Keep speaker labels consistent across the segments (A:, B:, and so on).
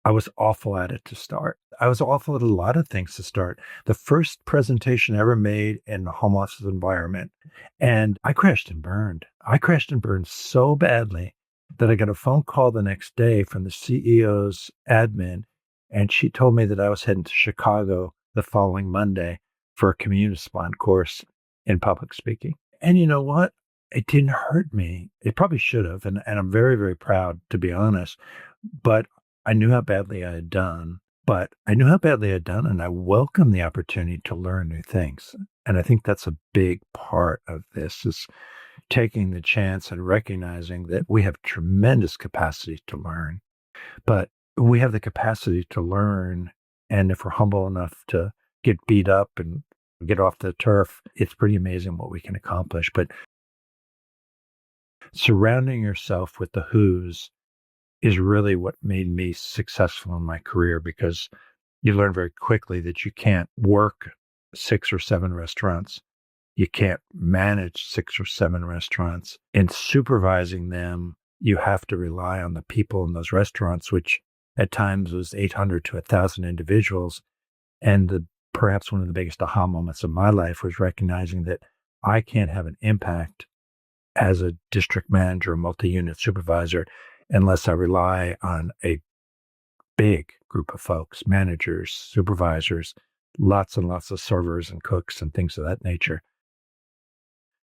A: I was awful at it to start. I was awful at a lot of things to start. The first presentation I ever made in a home office environment, and I crashed and burned. I crashed and burned so badly that I got a phone call the next day from the CEO's admin, and she told me that I was heading to Chicago the following Monday for a Communispond course in public speaking. And you know what? It didn't hurt me. It probably should have, and I'm very, very proud, to be honest. But I knew how badly I had done. But I knew how badly I had done, and I welcomed the opportunity to learn new things. And I think that's a big part of this is taking the chance and recognizing that we have tremendous capacity to learn. But we have the capacity to learn, and if we're humble enough to get beat up and get off the turf, it's pretty amazing what we can accomplish. But surrounding yourself with the who's is really what made me successful in my career, because you learn very quickly that you can't work 6 or 7 restaurants. You can't manage 6 or 7 restaurants. In supervising them, you have to rely on the people in those restaurants, which at times was 800 to 1,000 individuals. And perhaps one of the biggest aha moments of my life was recognizing that I can't have an impact as a district manager or multi-unit supervisor unless I rely on a big group of folks, managers, supervisors, lots and lots of servers and cooks and things of that nature.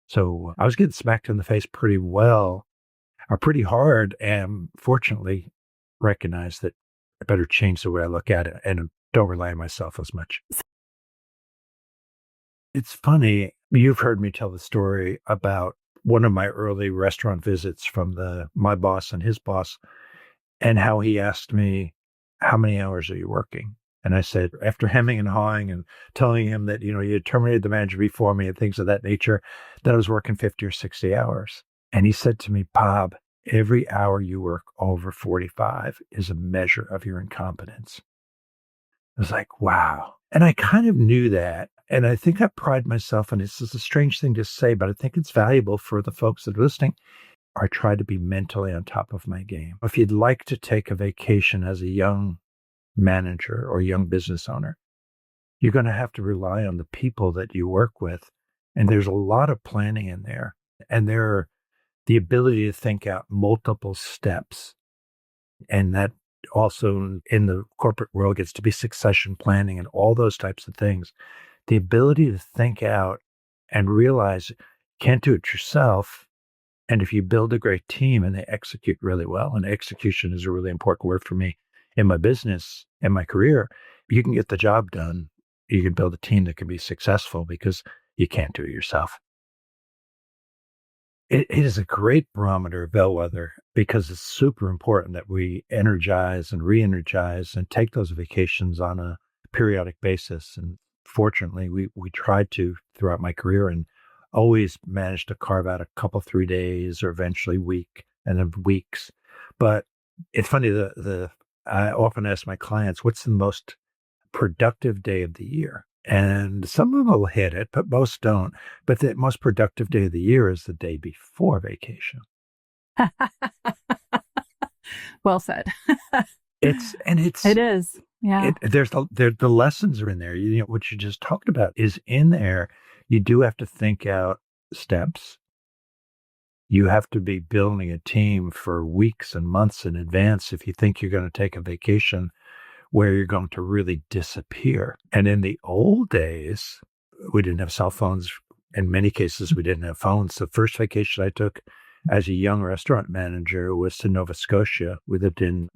A: So I was getting smacked in the face pretty well, or pretty hard, and fortunately recognized that I better change the way I look at it and don't rely on myself as much. It's funny, you've heard me tell the story about one of my early restaurant visits from my boss and his boss, and how he asked me, how many hours are you working? And I said, after hemming and hawing and telling him that, you had terminated the manager before me and things of that nature, that I was working 50 or 60 hours. And he said to me, Bob, every hour you work over 45 is a measure of your incompetence. I was like, wow. And I kind of knew that. And I think I pride myself, and this is a strange thing to say, but I think it's valuable for the folks that are listening. I try to be mentally on top of my game. If you'd like to take a vacation as a young manager or young business owner, you're going to have to rely on the people that you work with. And there's a lot of planning in there. And the ability to think out multiple steps. And that also in the corporate world gets to be succession planning and all those types of things. The ability to think out and realize you can't do it yourself. And if you build a great team and they execute really well, and execution is a really important word for me in my business and my career, you can get the job done. You can build a team that can be successful because you can't do it yourself. It is a great barometer of bellwether because it's super important that we energize and re-energize and take those vacations on a periodic basis. And fortunately, we tried to throughout my career and always managed to carve out a couple, 3 days or eventually week and then weeks. But it's funny, I often ask my clients, what's the most productive day of the year? And some of them will hit it, but most don't. But the most productive day of the year is the day before vacation.
B: Well said.
A: It
B: is. Yeah.
A: The lessons are in there. What you just talked about is in there. You do have to think out steps. You have to be building a team for weeks and months in advance if you think you're going to take a vacation where you're going to really disappear. And in the old days, we didn't have cell phones. In many cases, we didn't have phones. The first vacation I took as a young restaurant manager was to Nova Scotia.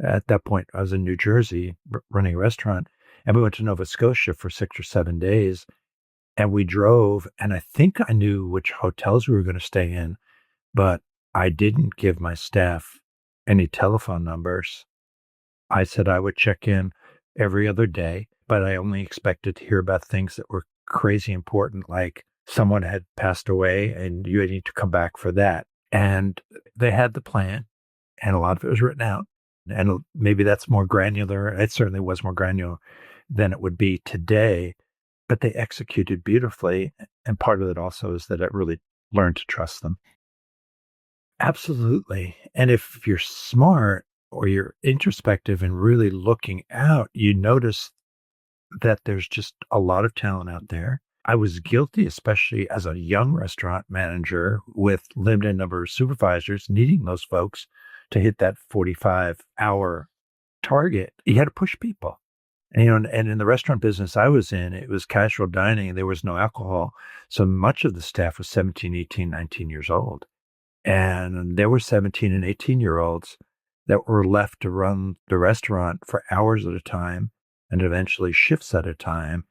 A: At that point, I was in New Jersey running a restaurant, and we went to Nova Scotia for 6 or 7 days. And we drove, and I think I knew which hotels we were going to stay in, but I didn't give my staff any telephone numbers. I said I would check in every other day, but I only expected to hear about things that were crazy important, like someone had passed away and you need to come back for that. And they had the plan, and a lot of it was written out. And maybe that's more granular. It certainly was more granular than it would be today. But they executed beautifully. And part of it also is that I really learned to trust them. Absolutely. And if you're smart, or you're introspective and really looking out, you notice that there's just a lot of talent out there. I was guilty, especially as a young restaurant manager with limited number of supervisors, needing those folks to hit that 45-hour target. You had to push people. And in the restaurant business I was in, it was casual dining and there was no alcohol. So much of the staff was 17, 18, 19 years old. And there were 17 and 18-year-olds that were left to run the restaurant for hours at a time and eventually shifts at a time.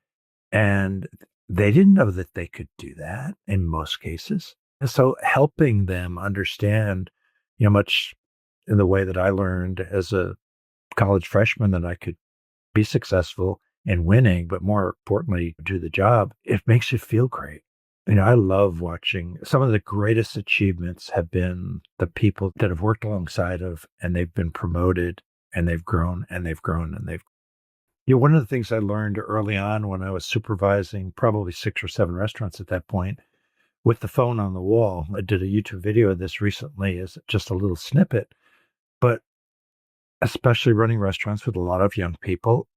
A: And they didn't know that they could do that in most cases. And so helping them understand, much in the way that I learned as a college freshman that I could be successful and winning, but more importantly, do the job, it makes you feel great. I love watching. Some of the greatest achievements have been the people that have worked alongside of, and they've been promoted and they've grown and they've grown and they've. One of the things I learned early on when I was supervising probably 6 or 7 restaurants at that point with the phone on the wall, I did a YouTube video of this recently as just a little snippet, but especially running restaurants with a lot of young people,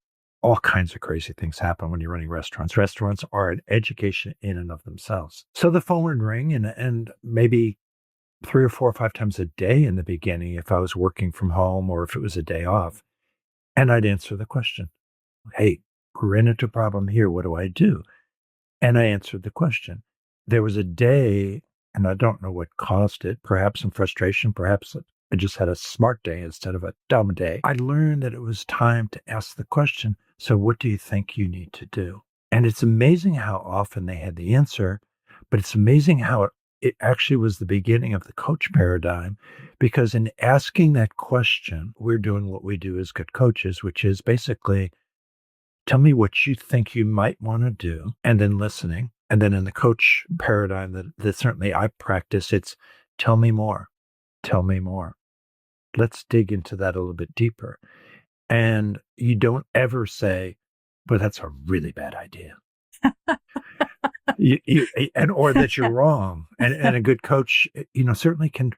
A: all kinds of crazy things happen when you're running restaurants. Restaurants are an education in and of themselves. So the phone would ring and maybe 3 or 4 or 5 times a day in the beginning, if I was working from home or if it was a day off, and I'd answer the question, hey, we're into a problem here. What do I do? And I answered the question. There was a day, and I don't know what caused it, perhaps some frustration, perhaps I just had a smart day instead of a dumb day. I learned that it was time to ask the question, so what do you think you need to do? And it's amazing how often they had the answer, but it's amazing how it actually was the beginning of the coach paradigm, because in asking that question, we're doing what we do as good coaches, which is basically, tell me what you think you might want to do, and then listening. And then in the coach paradigm that certainly I practice, it's tell me more. Tell me more. Let's dig into that a little bit deeper. And you don't ever say, but that's a really bad idea. Or that you're wrong. And a good coach, certainly can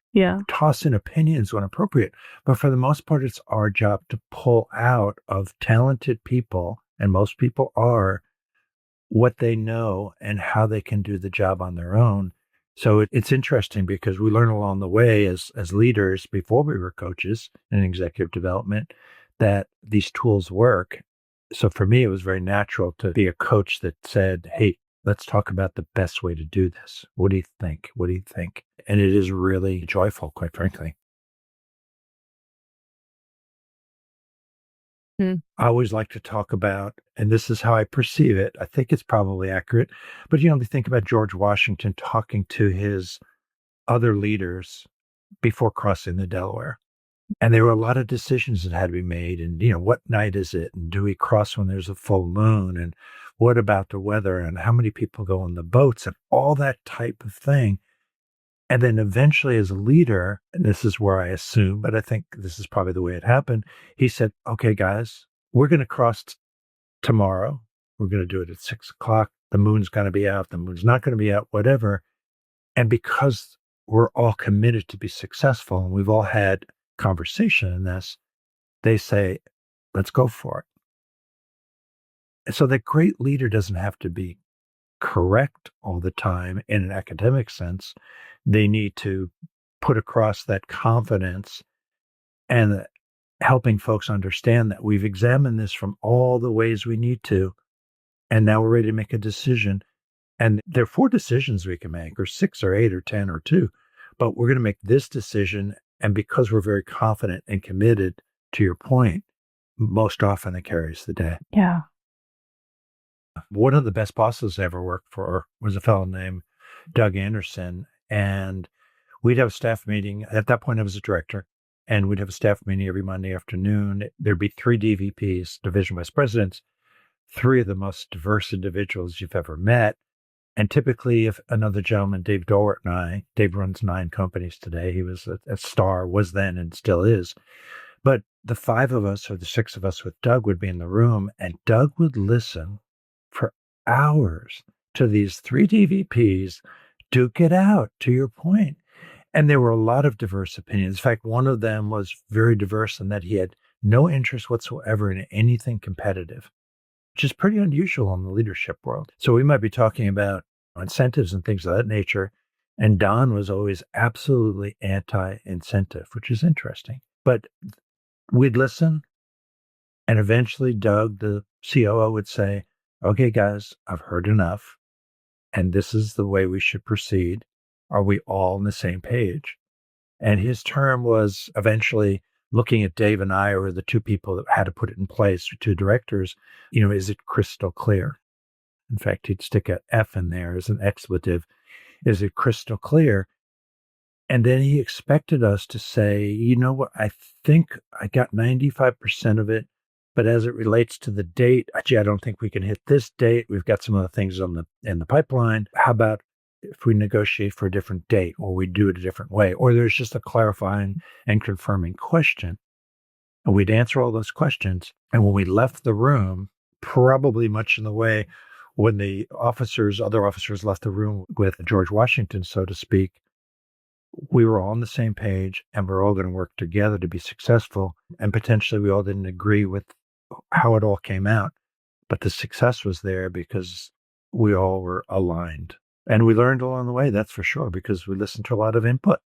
A: toss in opinions when appropriate. But for the most part, it's our job to pull out of talented people, and most people are, what they know and how they can do the job on their own. So it's interesting because we learn along the way as leaders before we were coaches in executive development that these tools work. So for me, it was very natural to be a coach that said, hey, let's talk about the best way to do this. What do you think? What do you think? And it is really joyful, quite frankly. I always like to talk about, and this is how I perceive it, I think it's probably accurate, but they think about George Washington talking to his other leaders before crossing the Delaware. And there were a lot of decisions that had to be made. And, what night is it? And do we cross when there's a full moon? And what about the weather? And how many people go on the boats? And all that type of thing. And then eventually as a leader, and this is where I assume, but I think this is probably the way it happened, he said, okay, guys, we're going to cross tomorrow. We're going to do it at 6:00. The moon's going to be out. The moon's not going to be out, whatever. And because we're all committed to be successful and we've all had conversation in this, they say, let's go for it. And so that great leader doesn't have to be correct all the time in an academic sense. They need to put across that confidence and helping folks understand that we've examined this from all the ways we need to, and now we're ready to make a decision. And there are 4 decisions we can make, or 6 or 8 or 10 or 2, but we're going to make this decision. And because we're very confident and committed, to your point, most often it carries the day.
B: Yeah.
A: One of the best bosses I ever worked for was a fellow named Doug Anderson. And we'd have a staff meeting. At that point, I was a director. And we'd have a staff meeting every Monday afternoon. There'd be 3 DVPs, division vice presidents, 3 of the most diverse individuals you've ever met. And typically, if another gentleman, Dave Dorwart and Dave runs 9 companies today. He was a star, was then and still is. But the 5 of us or the 6 of us with Doug would be in the room, and Doug would listen for hours to these 3 DVPs duke it out, to your point. And there were a lot of diverse opinions. In fact, one of them was very diverse in that he had no interest whatsoever in anything competitive, which is pretty unusual in the leadership world. So we might be talking about incentives and things of that nature. And Don was always absolutely anti incentive, which is interesting. But we'd listen. And eventually, Doug, the COO, would say, okay, guys, I've heard enough. And this is the way we should proceed. Are we all on the same page? And his term was eventually looking at Dave and I, or the two people that had to put it in place, two directors, is it crystal clear? In fact, he'd stick a F in there as an expletive. Is it crystal clear? And then he expected us to say, you know what, I think I got 95% of it, but as it relates to the date, gee, I don't think we can hit this date. We've got some other things in the pipeline. How about if we negotiate for a different date, or we do it a different way, or there's just a clarifying and confirming question? And we'd answer all those questions. And when we left the room, probably much in the way when the other officers left the room with George Washington, so to speak, we were all on the same page and we're all going to work together to be successful. And potentially we all didn't agree with how it all came out, but the success was there because we all were aligned. And we learned along the way, that's for sure, because we listened to a lot of input.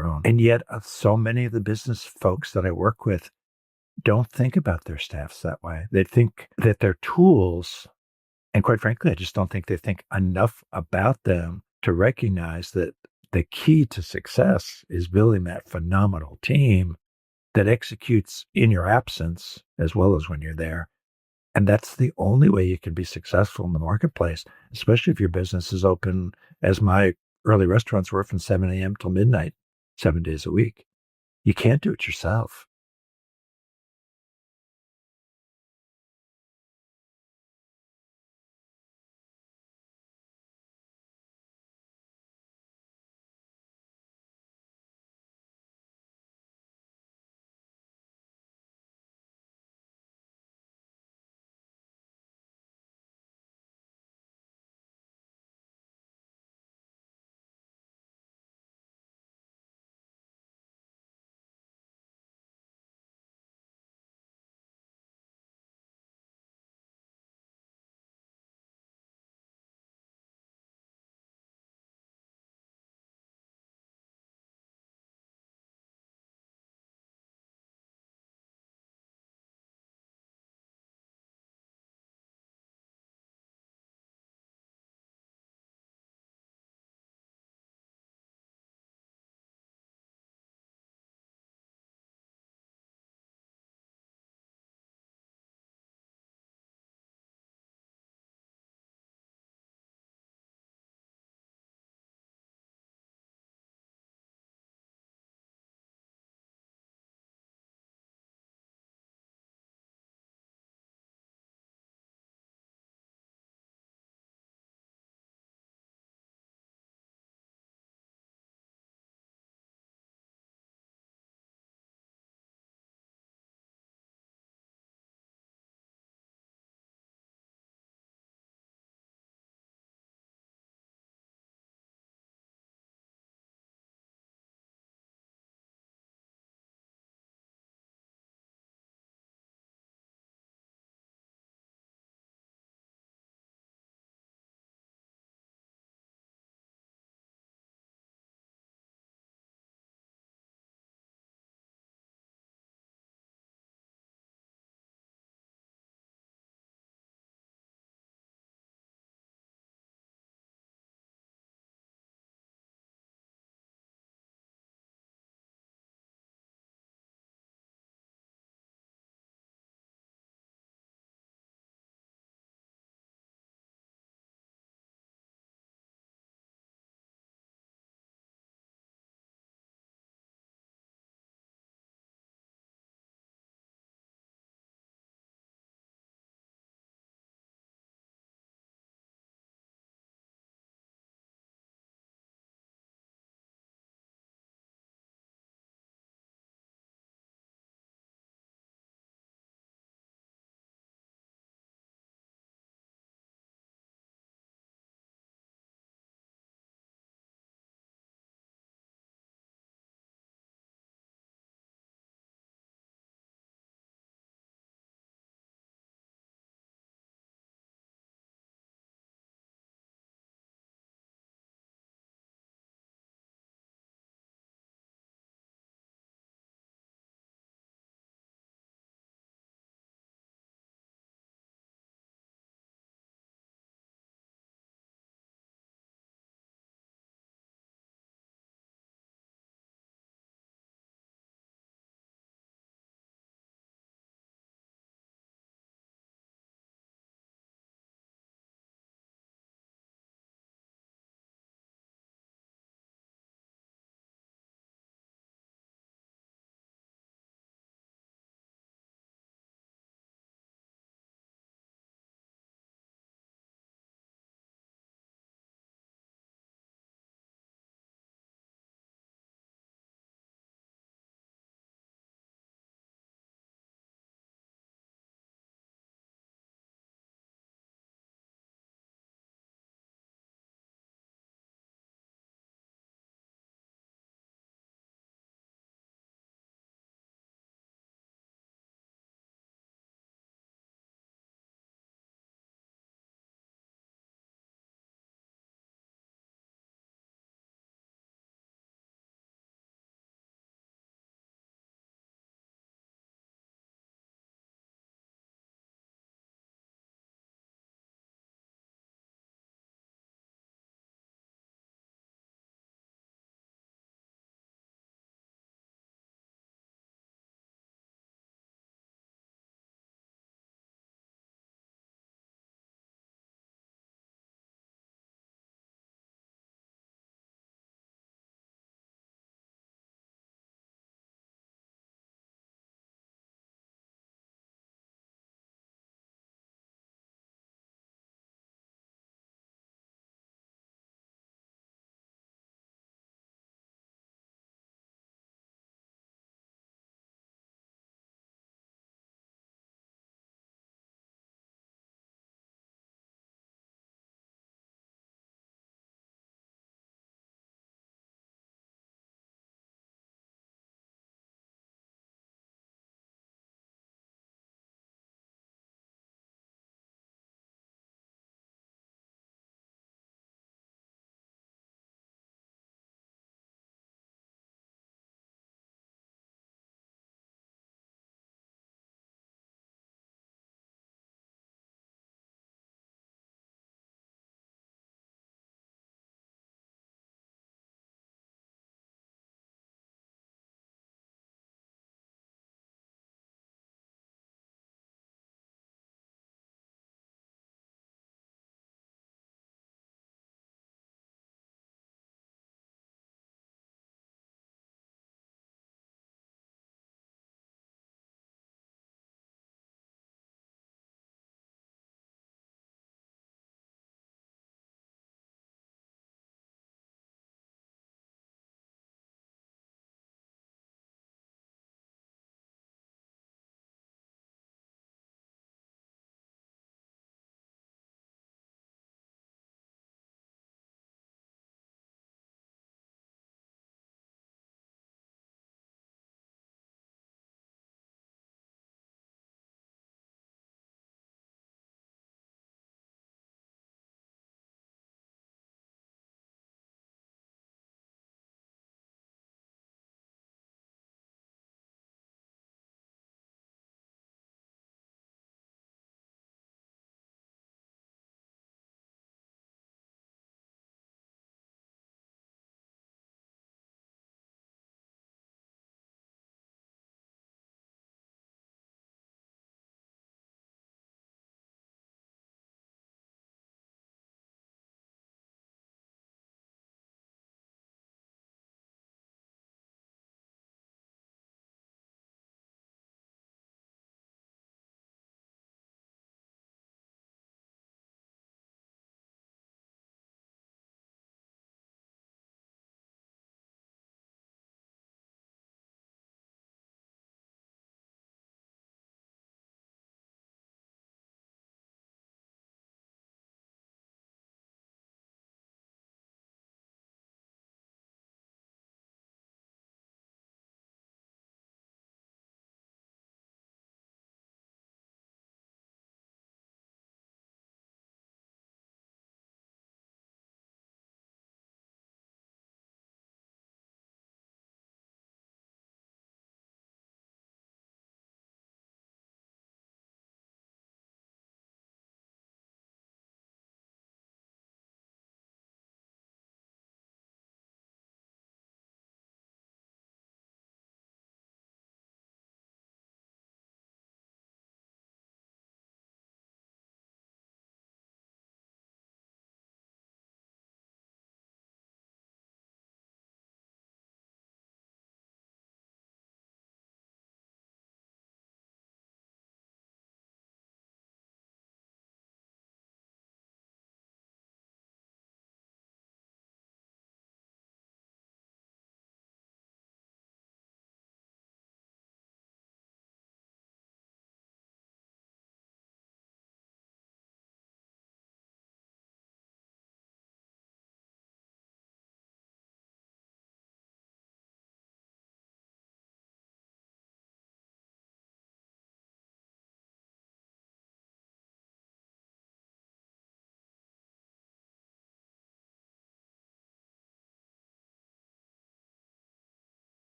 A: grown. And yet, so many of the business folks that I work with don't think about their staffs that way. They think that they're tools. And quite frankly, I just don't think they think enough about them to recognize that the key to success is building that phenomenal team that executes in your absence as well as when you're there. And that's the only way you can be successful in the marketplace, especially if your business is open, as my early restaurants were, from 7 a.m. till midnight, 7 days a week. You can't do it yourself.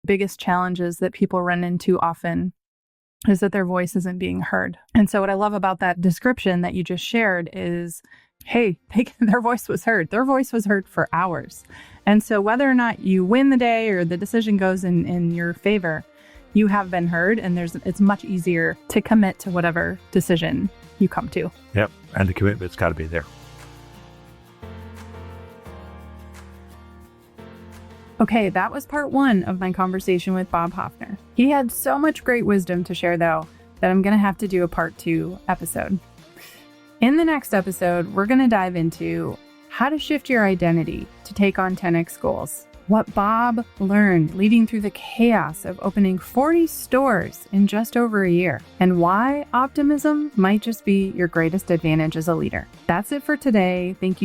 B: biggest challenges that people run into often is that their voice isn't being heard. And so what I love about that description that you just shared is, hey, their voice was heard. Their voice was heard for hours. And so whether or not you win the day or the decision goes in your favor, you have been heard, and it's much easier to commit to whatever decision you come to.
A: Yep. And the commitment's got to be there.
B: Okay, that was part 1 of my conversation with Bob Hoffner. He had so much great wisdom to share, though, that I'm going to have to do a part 2 episode. In the next episode, we're going to dive into how to shift your identity to take on 10x goals, what Bob learned leading through the chaos of opening 40 stores in just over a year, and why optimism might just be your greatest advantage as a leader. That's it for today. Thank you